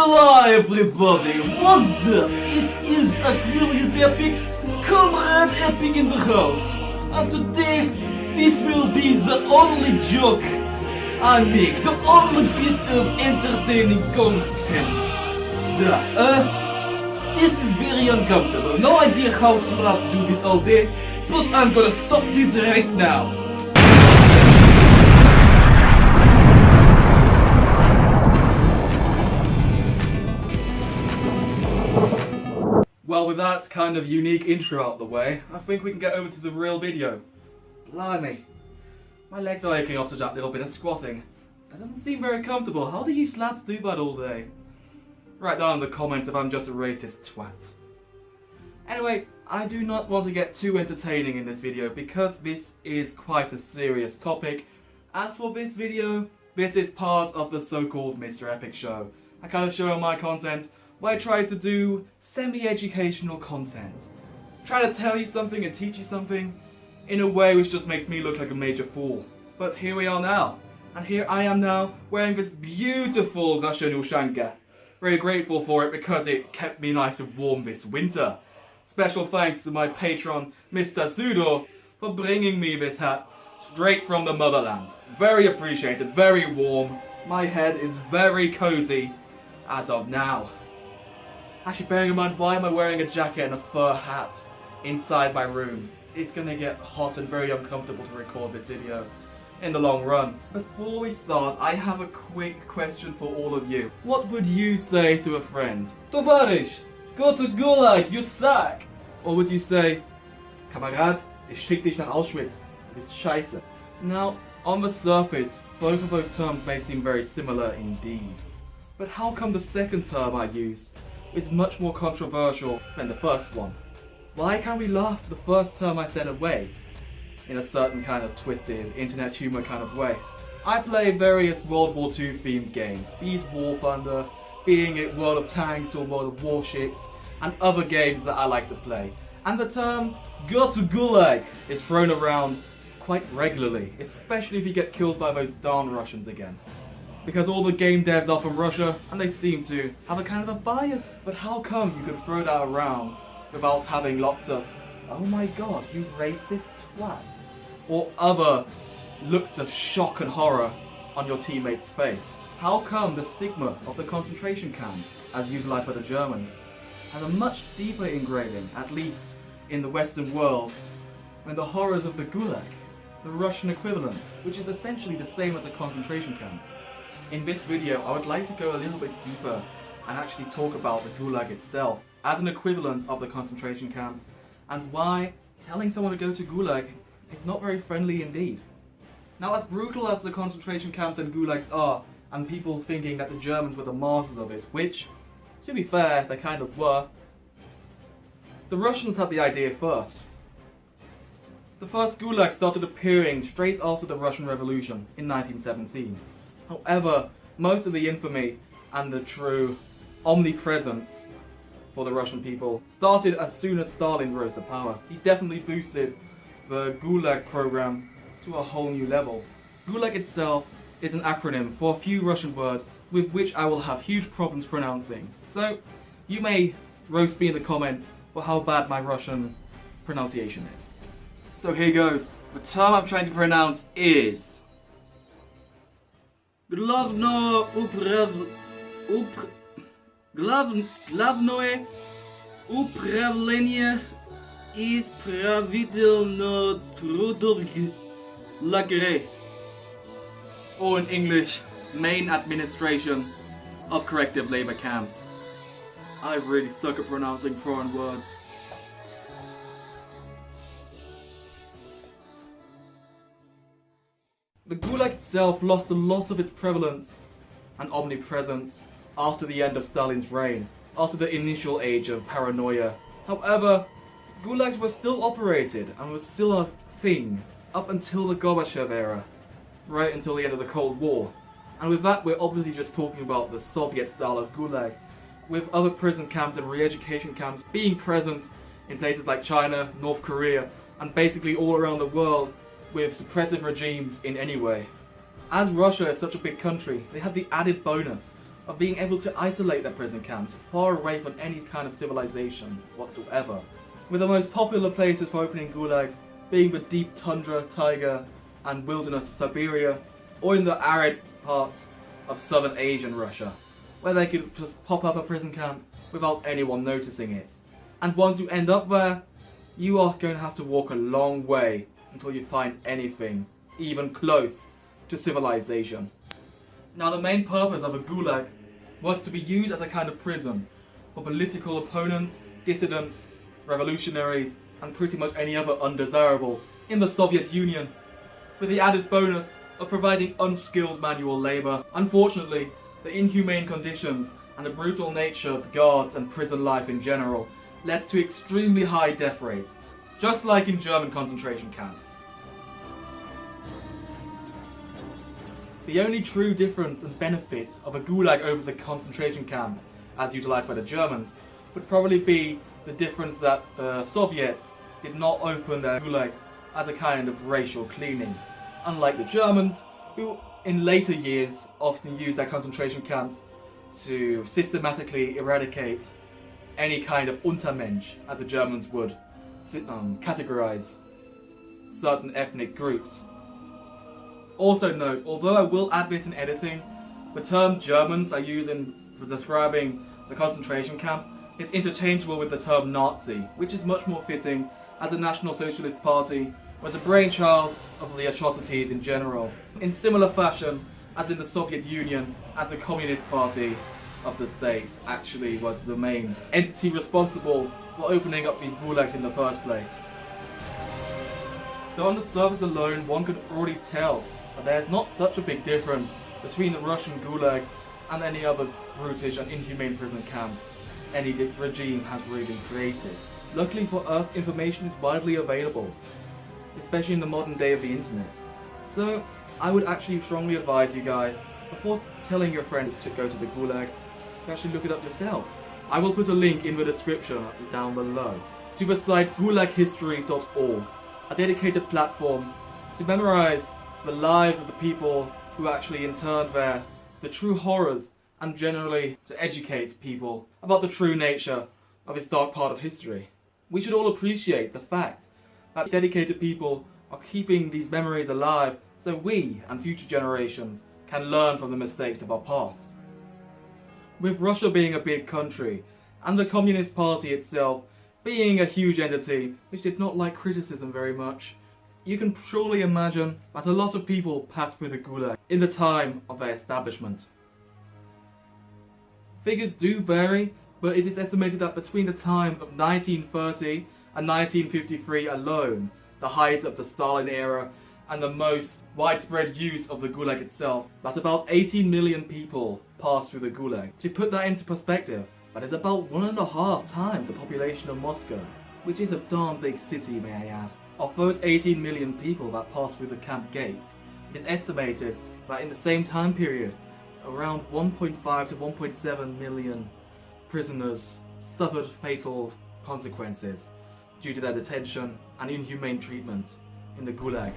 Hello everybody, what's up? It is Aquilius Epic, Comrade Epic in the house. And today, this will be the only joke I make, the only bit of entertaining content. This is very uncomfortable, no idea how smart to do this all day, but I'm gonna stop this right now. Well, with that kind of unique intro out the way, I think we can get over to the real video. Blimey. My legs are aching after that little bit of squatting. That doesn't seem very comfortable. How do you slaps do that all day? Write down in the comments if I'm just a racist twat. Anyway, I do not want to get too entertaining in this video because this is quite a serious topic. As for this video, this is part of the so-called Mr. Epic show. I kind of show my content where I try to do semi-educational content. Try to tell you something and teach you something in a way which just makes me look like a major fool. But here we are now. And here I am now wearing this beautiful Russian ushanka. Very grateful for it because it kept me nice and warm this winter. Special thanks to my patron, Mr. Sudo, for bringing me this hat straight from the motherland. Very appreciated, very warm. My head is very cozy as of now. Actually, bearing in mind, why am I wearing a jacket and a fur hat inside my room? It's gonna get hot and very uncomfortable to record this video in the long run. Before we start, I have a quick question for all of you. What would you say to a friend? Tovarish, go to Gulag, you suck! Or would you say, Kamerad, ich schick dich nach Auschwitz, du bist scheiße. Now, on the surface, both of those terms may seem very similar indeed. But how come the second term I used is much more controversial than the first one? Why can't we laugh at the first term I said away? In a certain kind of twisted, internet humor kind of way. I play various World War II themed games, be it War Thunder, being it World of Tanks or World of Warships, and other games that I like to play. And the term, go to Gulag, is thrown around quite regularly, especially if you get killed by those darn Russians again. Because all the game devs are from Russia, and they seem to have a kind of a bias. But how come you can throw that around without having lots of, oh my god, you racist twat, or other looks of shock and horror on your teammate's face? How come the stigma of the concentration camp, as utilized by the Germans, has a much deeper engraving, at least in the Western world, than the horrors of the Gulag, the Russian equivalent, which is essentially the same as a concentration camp? In this video, I would like to go a little bit deeper and actually talk about the Gulag itself as an equivalent of the concentration camp, and why telling someone to go to Gulag is not very friendly indeed. Now, as brutal as the concentration camps and Gulags are, and people thinking that the Germans were the masters of it, which, to be fair, they kind of were, the Russians had the idea first. The first Gulag started appearing straight after the Russian Revolution in 1917. However, most of the infamy and the true omnipresence for the Russian people started as soon as Stalin rose to power. He definitely boosted the Gulag program to a whole new level. Gulag itself is an acronym for a few Russian words with which I will have huge problems pronouncing. So, you may roast me in the comments for how bad my Russian pronunciation is. So here goes. The term I'm trying to pronounce is Glavnoe upravlenie ispravitelno trudov lagre, or in English, main administration of corrective labor camps. I really suck at pronouncing foreign words. The Gulag itself lost a lot of its prevalence and omnipresence after the end of Stalin's reign, after the initial age of paranoia. However, Gulags were still operated and was still a thing up until the Gorbachev era, right until the end of the Cold War. And with that, we're obviously just talking about the Soviet style of Gulag, with other prison camps and re-education camps being present in places like China, North Korea, and basically all around the world, with suppressive regimes in any way. As Russia is such a big country, they had the added bonus of being able to isolate their prison camps far away from any kind of civilization whatsoever, with the most popular places for opening gulags being the deep tundra, taiga and wilderness of Siberia, or in the arid parts of southern Asia and Russia, where they could just pop up a prison camp without anyone noticing it. And once you end up there, you are going to have to walk a long way until you find anything even close to civilization. Now, the main purpose of a gulag was to be used as a kind of prison for political opponents, dissidents, revolutionaries, and pretty much any other undesirable in the Soviet Union, with the added bonus of providing unskilled manual labour. Unfortunately, the inhumane conditions and the brutal nature of the guards and prison life in general led to extremely high death rates, just like in German concentration camps. The only true difference and benefit of a gulag over the concentration camp, as utilised by the Germans, would probably be the difference that the Soviets did not open their gulags as a kind of racial cleaning, unlike the Germans, who in later years often used their concentration camps to systematically eradicate any kind of Untermensch, as the Germans would categorize certain ethnic groups. Also note, although I will add this in editing, the term Germans I use for describing the concentration camp is interchangeable with the term Nazi, which is much more fitting, as the National Socialist Party was a brainchild of the atrocities in general, in similar fashion as in the Soviet Union, as the Communist Party of the state actually was the main entity responsible for opening up these gulags in the first place. So on the surface alone, one could already tell that there's not such a big difference between the Russian gulag and any other brutish and inhumane prison camp any regime has really created. Luckily for us, information is widely available, especially in the modern day of the internet. So I would actually strongly advise you guys, before telling your friends to go to the gulag, to actually look it up yourselves. I will put a link in the description down below to the site gulaghistory.org, a dedicated platform to memorize the lives of the people who actually interned there, the true horrors, and generally to educate people about the true nature of this dark part of history. We should all appreciate the fact that dedicated people are keeping these memories alive so we and future generations can learn from the mistakes of our past. With Russia being a big country and the Communist Party itself being a huge entity which did not like criticism very much, you can surely imagine that a lot of people passed through the gulag in the time of their establishment. Figures do vary, but it is estimated that between the time of 1930 and 1953 alone, the height of the Stalin era and the most widespread use of the gulag itself, that about 18 million people passed through the gulag. To put that into perspective, that is about 1.5 times the population of Moscow, which is a darn big city, may I add. Of those 18 million people that passed through the camp gates, it is estimated that in the same time period, around 1.5 to 1.7 million prisoners suffered fatal consequences due to their detention and inhumane treatment in the gulag.